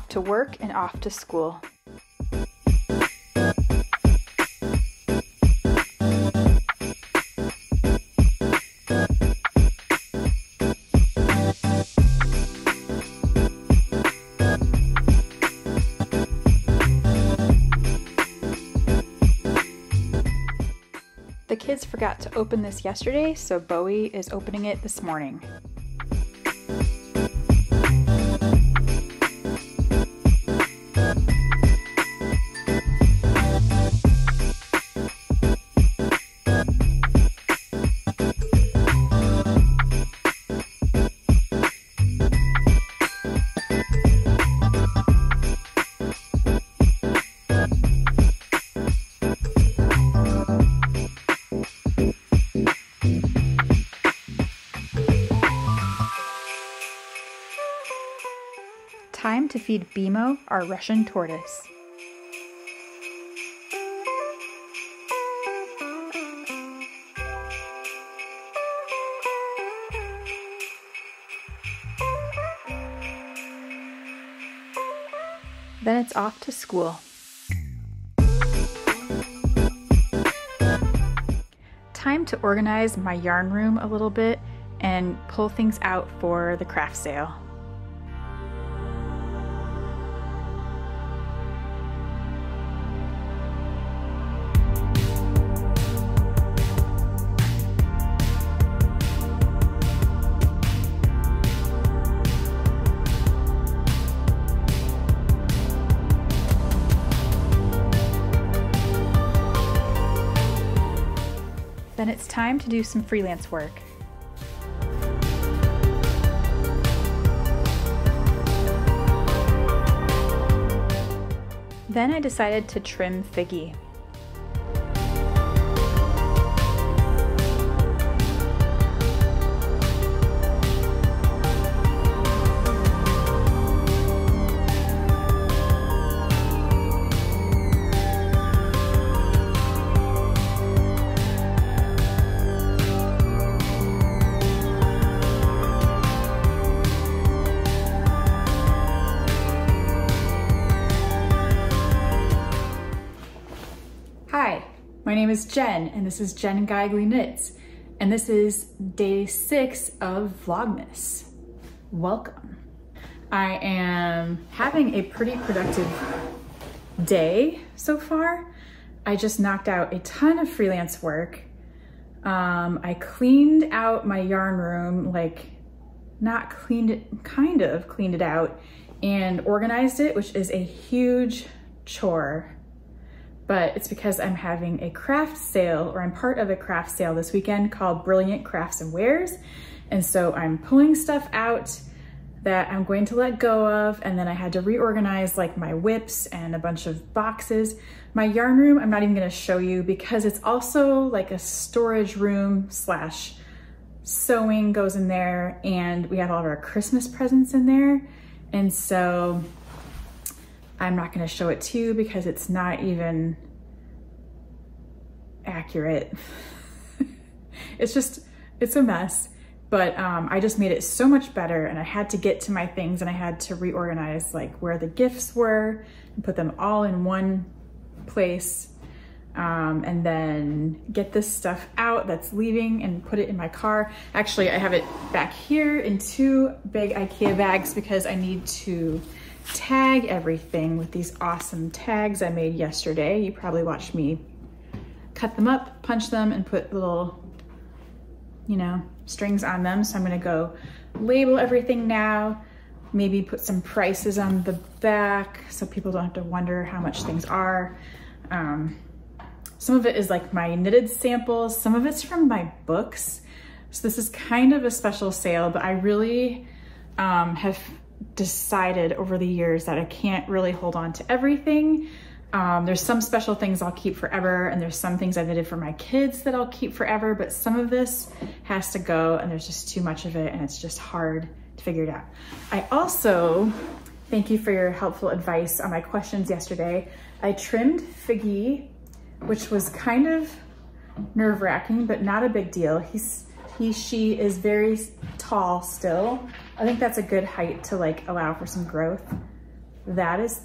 off to work and off to school. The kids forgot to open this yesterday, so Bowie is opening it this morning. Time to feed Bimo, our Russian tortoise. Then it's off to school. Time to organize my yarn room a little bit and pull things out for the craft sale. Then it's time to do some freelance work. Then I decided to trim Figgy. Hi, my name is Jen, and this is Jen Geigley Knits, and this is day 6 of Vlogmas. Welcome. I am having a pretty productive day so far. I just knocked out a ton of freelance work. I cleaned out my yarn room, like not cleaned it, kind of cleaned it out and organized it, which is a huge chore. But it's because I'm having a craft sale, or I'm part of a craft sale this weekend called Brilliant Crafts and Wares. And so I'm pulling stuff out that I'm going to let go of, and then I had to reorganize like my whips and a bunch of boxes. My yarn room, I'm not even gonna show you because it's also like a storage room slash sewing goes in there, and we have all of our Christmas presents in there. And so I'm not gonna show it to you because it's not even accurate. It's a mess, but I just made it so much better, and I had to get to my things, and I had to reorganize like where the gifts were and put them all in one place, and then get this stuff out that's leaving and put it in my car. Actually, I have it back here in 2 big IKEA bags because I need to tag everything with these awesome tags I made yesterday. You probably watched me cut them up, punch them, and put little, you know, strings on them. So I'm gonna go label everything now, maybe put some prices on the back so people don't have to wonder how much things are. Some of it is like my knitted samples, some of it's from my books. So this is kind of a special sale, but I really have decided over the years that I can't really hold on to everything. There's some special things I'll keep forever, and there's some things I've knitted for my kids that I'll keep forever, but some of this has to go, and there's just too much of it, and it's just hard to figure it out. I also, thank you for your helpful advice on my questions yesterday. I trimmed Figgy, which was kind of nerve-wracking, but not a big deal. She is very tall still. I think that's a good height to like allow for some growth that is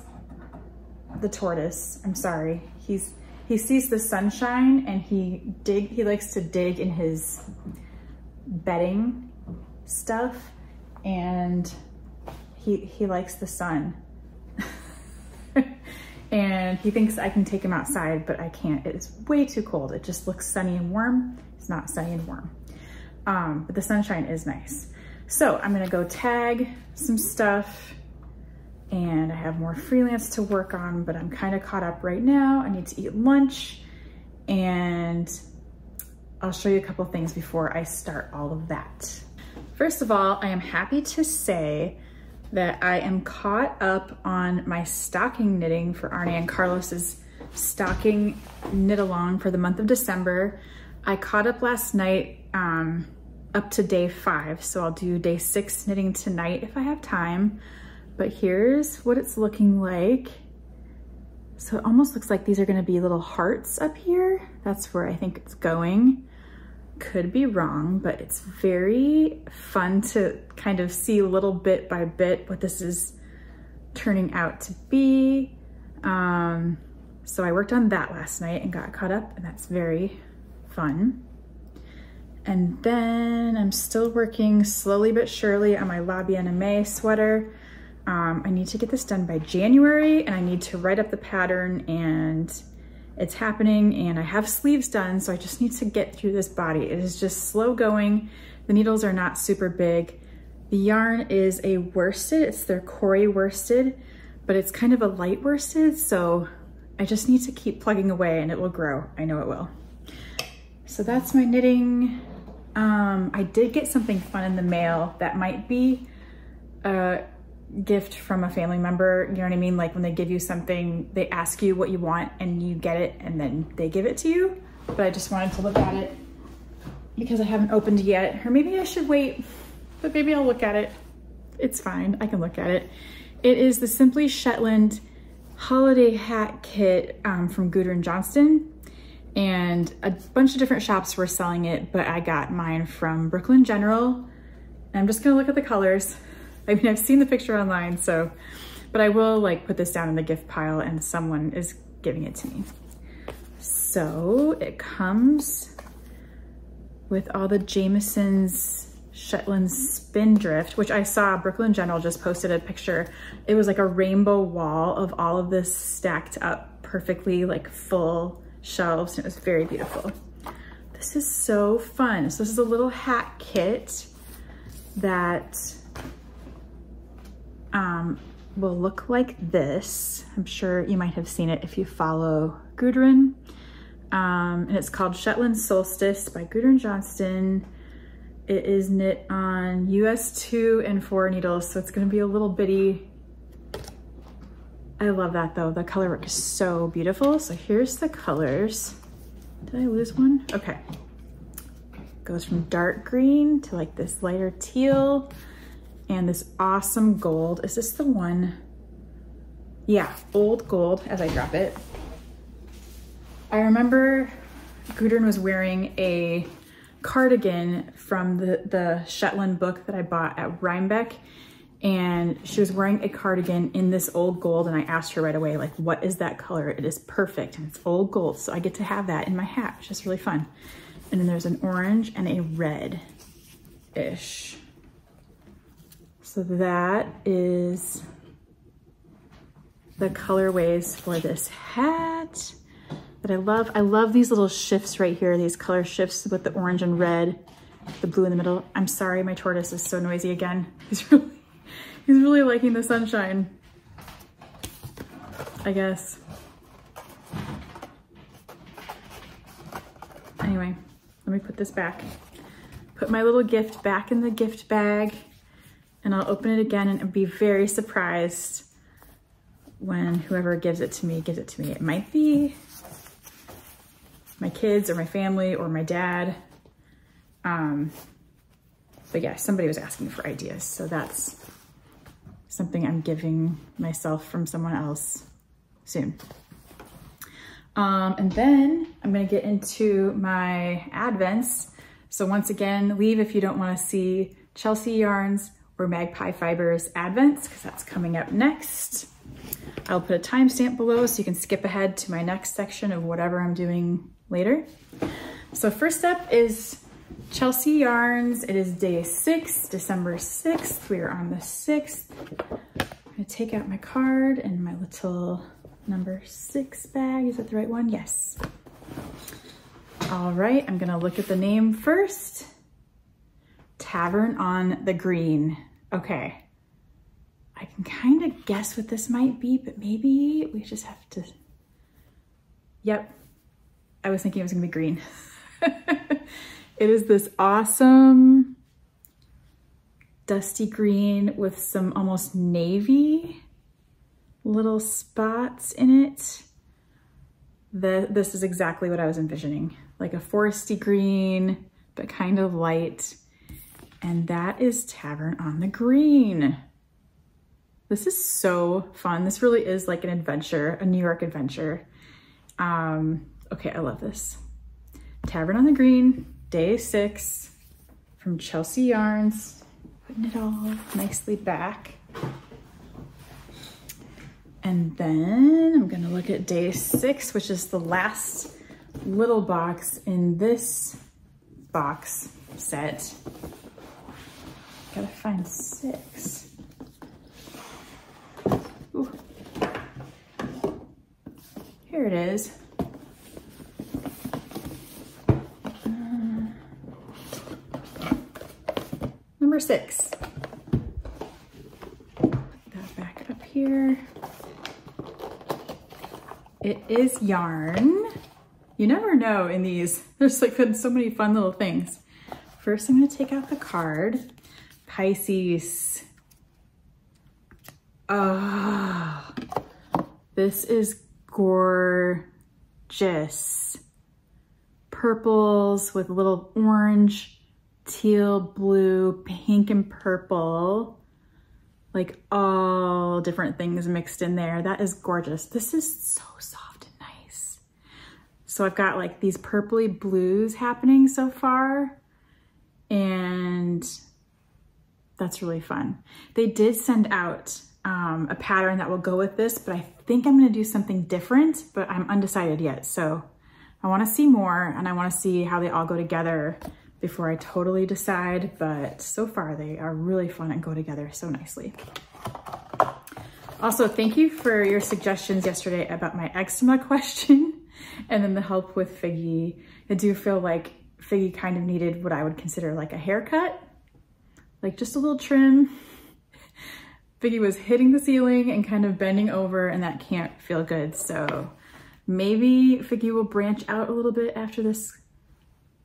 the tortoise. I'm sorry. He sees the sunshine and he likes to dig in his bedding stuff, and he likes the sun. And he thinks I can take him outside, but I can't. It is way too cold. It just looks sunny and warm. It's not sunny and warm. But the sunshine is nice. So I'm gonna go tag some stuff, and I have more freelance to work on, but I'm kind of caught up right now. I need to eat lunch, and I'll show you a couple things before I start all of that. First of all, I am happy to say that I am caught up on my stocking knitting for Arne and Carlos's stocking knit along for the month of December. I caught up last night up to day 5, so I'll do day 6 knitting tonight if I have time. But here's what it's looking like. So it almost looks like these are gonna be little hearts up here. That's where I think it's going. Could be wrong, but it's very fun to kind of see little bit by bit what this is turning out to be. So I worked on that last night and got caught up, and that's very fun. And then I'm still working slowly but surely on my La Bien-Aimée sweater. I need to get this done by January, and I need to write up the pattern, and it's happening, and I have sleeves done, so I just need to get through this body. It is just slow going. The needles are not super big. The yarn is a worsted. It's their Corey worsted, but it's kind of a light worsted, so I just need to keep plugging away and it will grow. I know it will. So that's my knitting. I did get something fun in the mail that might be a gift from a family member, you know what I mean? Like when they give you something, they ask you what you want and you get it and then they give it to you. But I just wanted to look at it because I haven't opened yet, or maybe I should wait, but maybe I'll look at it. It's fine, I can look at it. It is the Simply Shetland holiday hat kit from Gudrun Johnston, and a bunch of different shops were selling it, but I got mine from Brooklyn General. And I'm just gonna look at the colors. I mean, I've seen the picture online, so, but I will like put this down in the gift pile and someone is giving it to me. So it comes with all the Jamieson's Shetland Spindrift, which I saw Brooklyn General just posted a picture. It was like a rainbow wall of all of this stacked up perfectly, like full shelves, and it was very beautiful. This is so fun. So this is a little hat kit that will look like this. I'm sure you might have seen it if you follow Gudrun. And it's called Shetland Solstice by Gudrun Johnston. It is knit on US 2 and 4 needles, so it's gonna be a little bitty. I love that though. The color work is so beautiful. So here's the colors. Did I lose one? Okay. Goes from dark green to like this lighter teal. And this awesome gold. Is this the one? Yeah, old gold as I drop it. I remember Gudrun was wearing a cardigan from the Shetland book that I bought at Rhinebeck, and she was wearing a cardigan in this old gold, and I asked her right away, like, what is that color? It is perfect, and it's old gold, so I get to have that in my hat, which is really fun. And then there's an orange and a red-ish. So that is the colorways for this hat that I love. I love these little shifts right here, these color shifts with the orange and red, the blue in the middle. I'm sorry, my tortoise is so noisy again. He's really liking the sunshine, I guess. Anyway, let me put this back. Put my little gift back in the gift bag, and I'll open it again and be very surprised when whoever gives it to me gives it to me. It might be my kids or my family or my dad. But yeah, somebody was asking for ideas, so that's something I'm giving myself from someone else soon. And then I'm gonna get into my advents. So once again, leave if you don't wanna see Chelsea Yarns or Magpie Fibers advents, because that's coming up next. I'll put a timestamp below so you can skip ahead to my next section of whatever I'm doing later. So first up is Chelsea Yarns. It is day 6, December 6th. We are on the 6th. I'm gonna take out my card and my little number 6 bag. Is that the right one? Yes. All right, I'm gonna look at the name first. Tavern on the Green. Okay. I can kind of guess what this might be, but maybe we just have to, yep. I was thinking it was gonna be green. It is this awesome dusty green with some almost navy little spots in it. This is exactly what I was envisioning, like a foresty green, but kind of light. And that is Tavern on the Green. This is so fun. This really is like an adventure, a New York adventure. Okay, I love this. Tavern on the Green, day 6 from Chelsea Yarns. Putting it all nicely back. And then I'm gonna look at day 6, which is the last little box in this box set. Gotta find 6. Ooh. Here it is. Number 6. Put that back up here. It is yarn. You never know in these. There's like been so many fun little things. First, I'm gonna take out the card. Pisces. Oh, this is gorgeous. Purples with little orange, teal, blue, pink, and purple. Like all different things mixed in there. That is gorgeous. This is so soft and nice. So I've got like these purpley blues happening so far. And that's really fun. They did send out a pattern that will go with this, but I think I'm gonna do something different, but I'm undecided yet. So I wanna see more and I wanna see how they all go together before I totally decide, but so far they are really fun and go together so nicely. Also, thank you for your suggestions yesterday about my eczema question and then the help with Figgy. I do feel like Figgy kind of needed what I would consider like a haircut, like just a little trim. Figgy was hitting the ceiling and kind of bending over, and that can't feel good. So maybe Figgy will branch out a little bit after this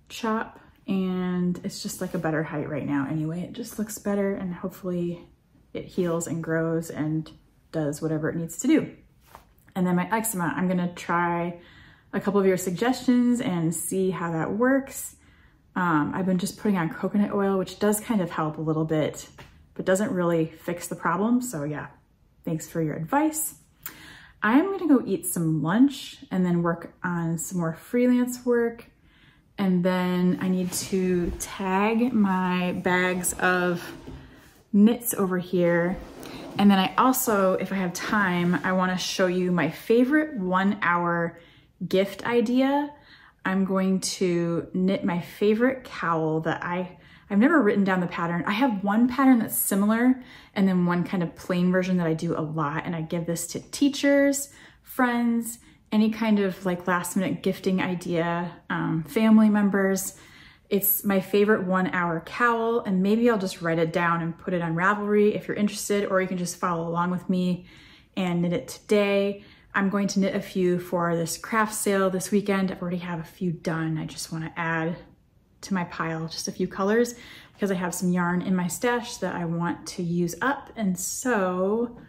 chop, and it's just like a better height right now anyway. It just looks better, and hopefully it heals and grows and does whatever it needs to do. And then my eczema, I'm gonna try a couple of your suggestions and see how that works. I've been just putting on coconut oil, which does kind of help a little bit, but doesn't really fix the problem. So yeah, thanks for your advice. I'm gonna go eat some lunch and then work on some more freelance work. And then I need to tag my bags of knits over here. And then I also, if I have time, I wanna show you my favorite 1-hour gift idea. I'm going to knit my favorite cowl that I've never written down the pattern. I have one pattern that's similar and then one kind of plain version that I do a lot, and I give this to teachers, friends, any kind of like last minute gifting idea, family members. It's my favorite 1-hour cowl, and maybe I'll just write it down and put it on Ravelry if you're interested, or you can just follow along with me and knit it today. I'm going to knit a few for this craft sale this weekend. I already have a few done. I just want to add to my pile just a few colors because I have some yarn in my stash that I want to use up. And so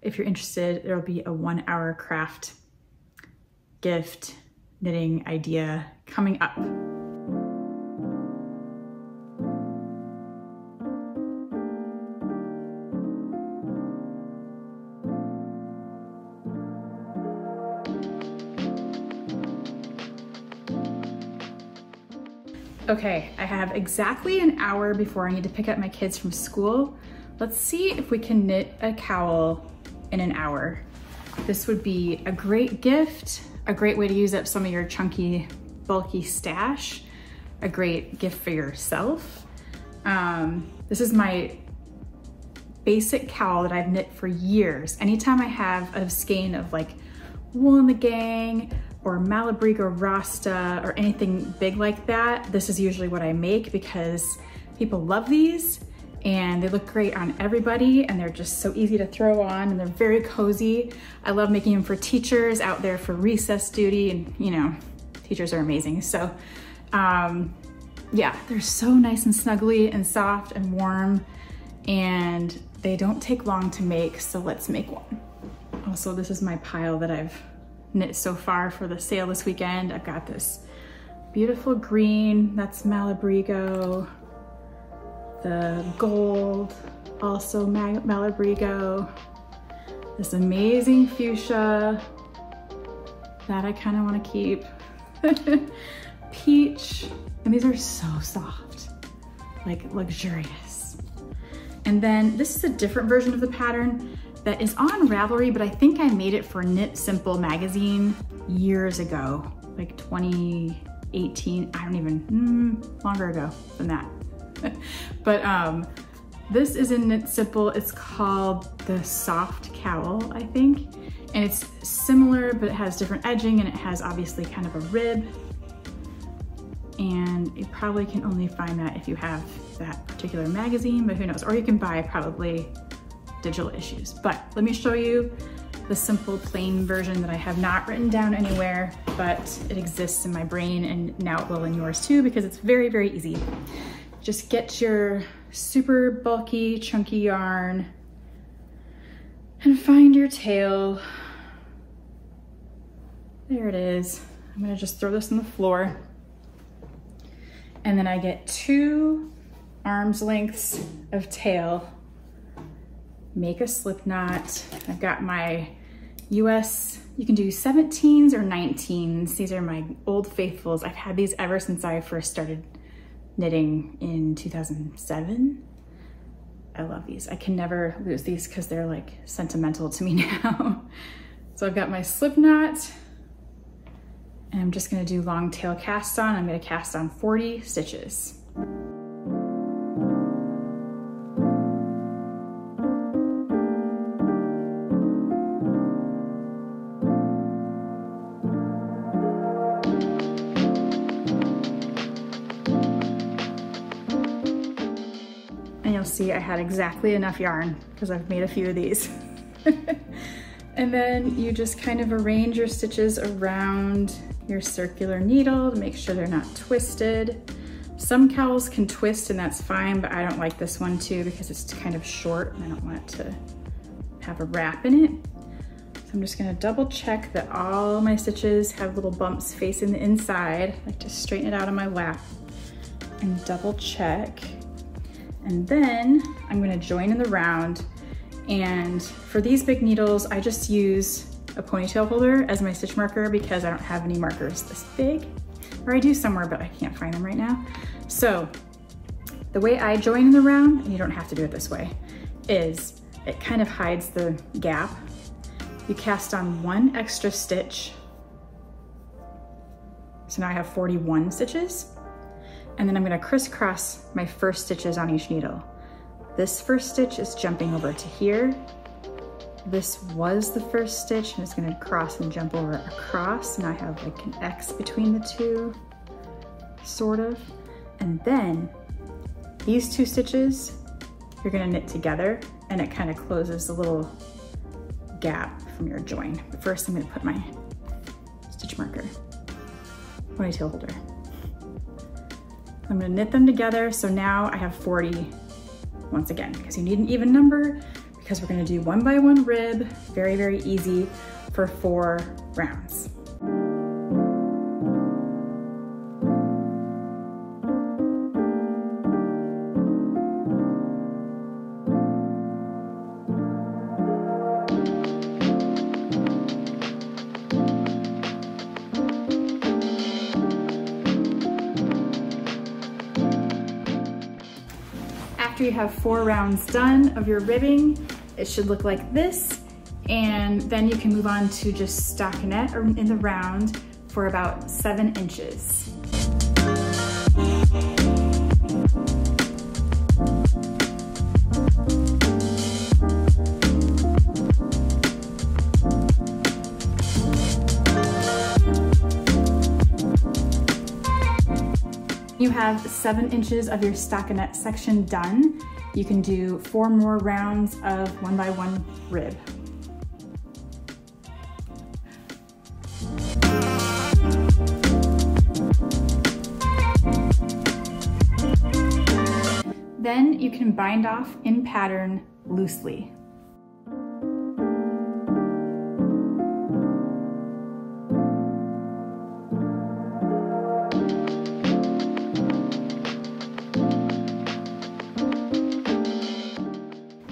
if you're interested, there'll be a 1-hour craft gift knitting idea coming up. Okay, I have exactly an hour before I need to pick up my kids from school. Let's see if we can knit a cowl in an hour. This would be a great gift, a great way to use up some of your chunky, bulky stash, a great gift for yourself. This is my basic cowl that I've knit for years. Anytime I have a skein of like Wool in the Gang or Malabrigo Rasta or anything big like that, this is usually what I make because people love these and they look great on everybody and they're just so easy to throw on and they're very cozy. I love making them for teachers out there for recess duty, and you know, teachers are amazing. So yeah, they're so nice and snuggly and soft and warm, and they don't take long to make, so let's make one. Also, this is my pile that I've knit so far for the sale this weekend. I've got this beautiful green, that's Malabrigo, the gold, also Malabrigo, this amazing fuchsia that I kind of want to keep, peach, and these are so soft, like luxurious. And then this is a different version of the pattern that is on Ravelry, but I think I made it for Knit Simple magazine years ago, like 2018, I don't even, longer ago than that. But this is in Knit Simple. It's called the Soft Cowl, I think. And it's similar, but it has different edging and it has obviously kind of a rib. And you probably can only find that if you have that particular magazine, but who knows? Or you can buy probably digital issues. But let me show you the simple plain version that I have not written down anywhere, but it exists in my brain and now it will in yours too, because it's very, very easy. Just get your super bulky, chunky yarn and find your tail. There it is. I'm gonna just throw this on the floor. And then I get 2 arms lengths of tail. Make a slip knot. I've got my US, you can do 17s or 19s. These are my old faithfuls. I've had these ever since I first started knitting in 2007. I love these. I can never lose these because they're like sentimental to me now. So I've got my slip knot and I'm just gonna do long tail cast on. I'm gonna cast on 40 stitches. And you'll see I had exactly enough yarn because I've made a few of these. And then you just kind of arrange your stitches around your circular needle to make sure they're not twisted. Some cowls can twist and that's fine, but I don't like this one too because it's kind of short and I don't want it to have a wrap in it. So I'm just gonna double check that all my stitches have little bumps facing the inside. I like to straighten it out on my lap and double check. And then I'm gonna join in the round. And for these big needles, I just use a ponytail holder as my stitch marker because I don't have any markers this big. Or I do somewhere, but I can't find them right now. So the way I join in the round, and you don't have to do it this way, is it kind of hides the gap. You cast on 1 extra stitch. So now I have 41 stitches. And then I'm gonna crisscross my first stitches on each needle. This first stitch is jumping over to here. This was the first stitch. I'm just gonna cross and jump over across. Now I have like an X between the two, sort of. And then these 2 stitches, you're gonna knit together and it kind of closes the little gap from your join. But first I'm gonna put my stitch marker, ponytail holder. I'm gonna knit them together. So now I have 40 once again, because you need an even number, because we're gonna do 1 by 1 rib, very, very easy for 4 rounds. After you have 4 rounds done of your ribbing, it should look like this. And then you can move on to just stockinette or in the round for about 7 inches. You have 7 inches of your stockinette section done. You can do 4 more rounds of 1x1 rib. Then you can bind off in pattern loosely.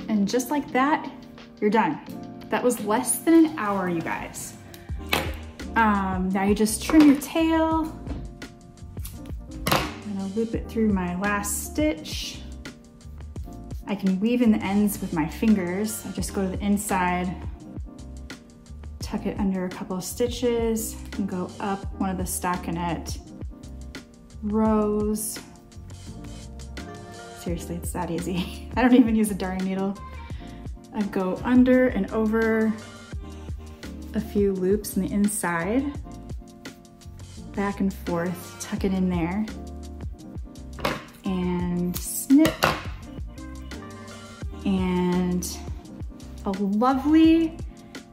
And just like that, you're done. That was less than an hour, you guys. Now you just trim your tail. I'm gonna loop it through my last stitch. I can weave in the ends with my fingers. I just go to the inside, tuck it under a couple of stitches, and go up one of the stockinette rows. Seriously, it's that easy. I don't even use a darning needle. I go under and over a few loops on the inside, back and forth, tuck it in there, and snip. And a lovely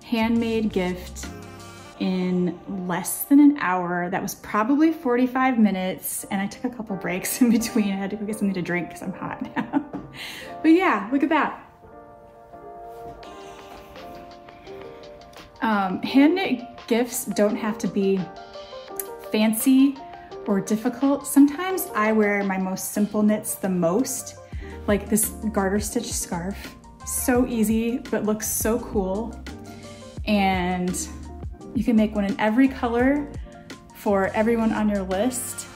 handmade gift in less than an hour. That was probably 45 minutes, and I took a couple breaks in between. I had to go get something to drink because I'm hot now. But yeah, look at that. Hand knit gifts don't have to be fancy or difficult. Sometimes I wear my most simple knits the most, like this garter stitch scarf. So easy, but looks so cool. And you can make one in every color for everyone on your list,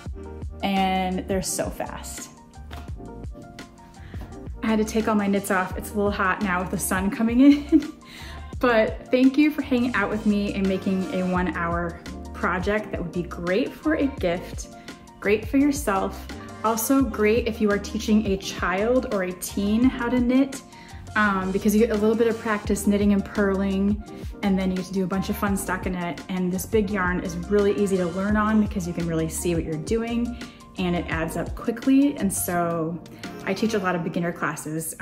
and they're so fast. I had to take all my knits off. It's a little hot now with the sun coming in. But thank you for hanging out with me and making a 1 hour project that would be great for a gift, great for yourself, also great if you are teaching a child or a teen how to knit, because you get a little bit of practice knitting and purling, and then you get to do a bunch of fun stockinette. And this big yarn is really easy to learn on because you can really see what you're doing, and it adds up quickly. And so I teach a lot of beginner classes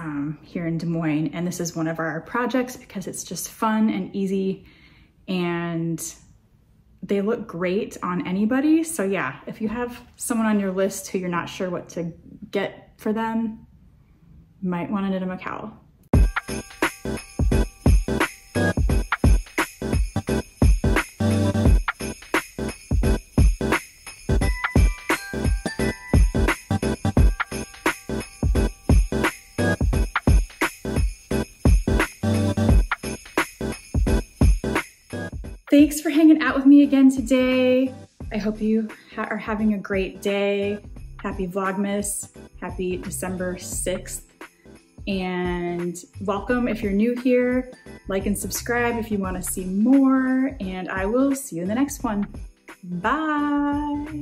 here in Des Moines, and this is one of our projects because it's just fun and easy, and they look great on anybody. So yeah, if you have someone on your list who you're not sure what to get for them, you might want to knit them a cowl. Thanks for hanging out with me again today. I hope you are having a great day. Happy Vlogmas. Happy December 6th. And welcome if you're new here. Like and subscribe if you want to see more. And I will see you in the next one. Bye.